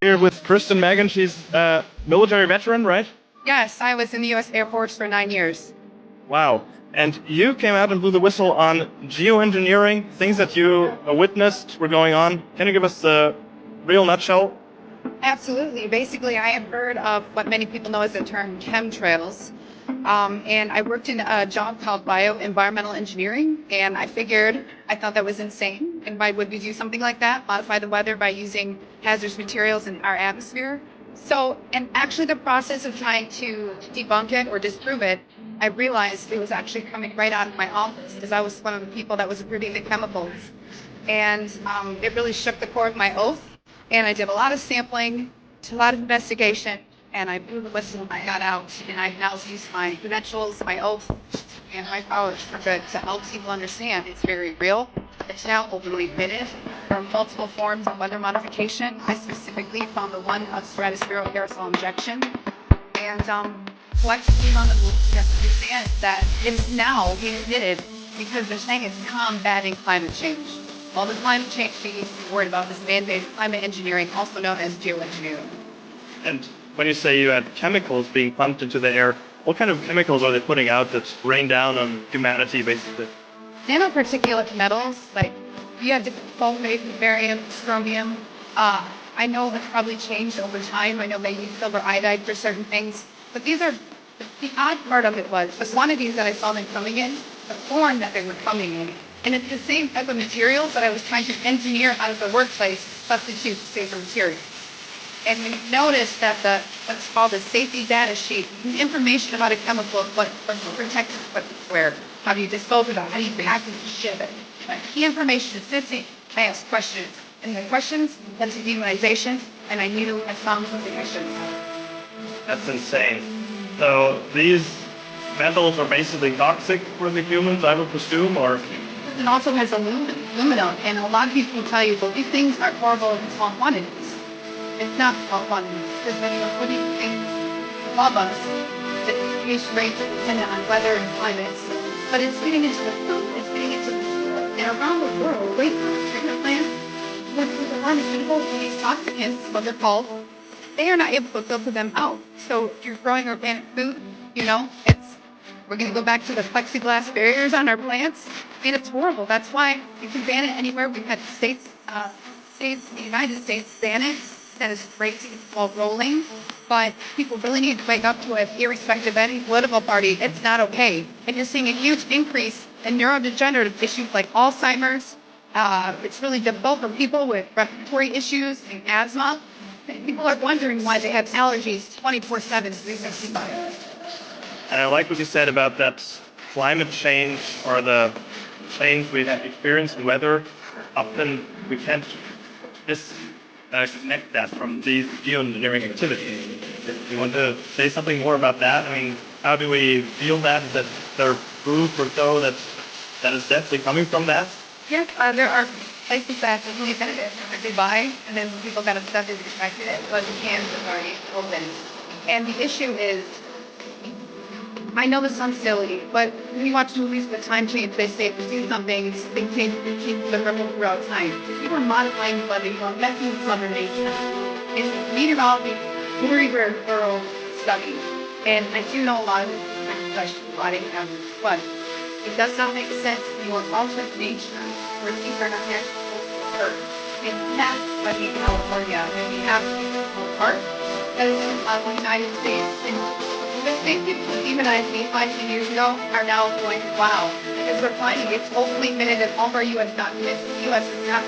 Here with Kristen Megan. She's a military veteran, right? Yes, I was in the U.S. Air Force for 9 years. Wow. And you came out and blew the whistle on geoengineering, things that you witnessed were going on. Can you give us the real nutshell? Absolutely. Basically, I have heard of what many people know as the term chemtrails. And I worked in a job called bioenvironmental engineering, and I thought that was insane. And why would we do something like that? Modify the weather by using hazardous materials in our atmosphere? So, and actually the process of trying to debunk it or disprove it, I realized it was actually coming right out of my office because I was one of the people that was approving the chemicals. And it really shook the core of my oath. And I did a lot of sampling, a lot of investigation, and I blew the whistle and I got out. And I've now used my credentials, my oath, and my powers for good to help people understand it's very real. It's now openly admitted. There are multiple forms of weather modification. I specifically found the one of stratospheric aerosol injection. And collectively on the rules, you have to understand that it's now being admitted because they're saying it's combating climate change. All the climate change thing needs to be worried about is man-made climate engineering, also known as geoengineering. And when you say you had chemicals being pumped into the air, what kind of chemicals are they putting out that rain down on humanity, basically? Nanoparticulate metals, like you have different sulfate, barium, strontium. I know that's probably changed over time. I know they use silver iodide for certain things. But these are, the odd part of it was the quantities that I saw them coming in, the form that they were coming in. And it's the same type of materials that I was trying to engineer out of the workplace, substitute safer materials. And we noticed that what's called a safety data sheet, the information about a chemical, what protects what it's where, how do you dispose of it, how do you package and ship it. But key information is missing. I asked questions. And the questions led to demonization, and I knew I found something I shouldn't have. That's insane. So these metals are basically toxic for the humans, I would presume, or? It also has aluminum, and a lot of people will tell you, well, these things are horrible in small quantities. It's not small quantities, because when you're putting things above us, the distribution rates are dependent on weather and climates. But it's getting into the food, it's getting into the soil, and around the world, wastewater treatment plants, with the pharmaceuticals, these toxins, what they're called, they are not able to filter them out. So if you're growing organic food, we're going to go back to the plexiglass barriers on our plants. I mean, it's horrible. That's why you can ban it anywhere. We've had the United States ban it. That is racing while rolling. But people really need to wake up to it, irrespective of any political party. It's not okay. And you're seeing a huge increase in neurodegenerative issues like Alzheimer's. It's really difficult for people with respiratory issues and asthma. And people are wondering why they have allergies 24/7, 365. And I like what you said about that climate change or the change we have experienced in weather. Often we can't disconnect that from these geoengineering activities. Do you want to say something more about that? I mean, how do we feel that? Is that there proof or so that is definitely coming from that? Yes, there are places that are really benefit from Dubai, and then people that have studied it expected it, but the cans are already open. And the issue is, I know this sounds silly, but when you watch movies with time change, they say if you do something, things change the ripple throughout time. If you are modifying weather, you are messing with Mother Nature. It's meteorology, very, very thorough study. And I do know a lot of this is discussion regarding average, but it does not make sense when you are altering nature, where things are not natural earth. And that's why we in California, and we have to park that is in the United States. And the same people who demonized me 5 years ago are now going, wow, because we're finding it's openly admitted that all of our U.S. documents, the U.S. is not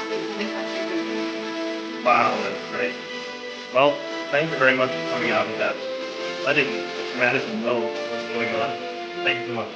the country. Wow, that's great. Well, thank you very much for coming out with that. Letting humanity know what's going on. Thank you so much.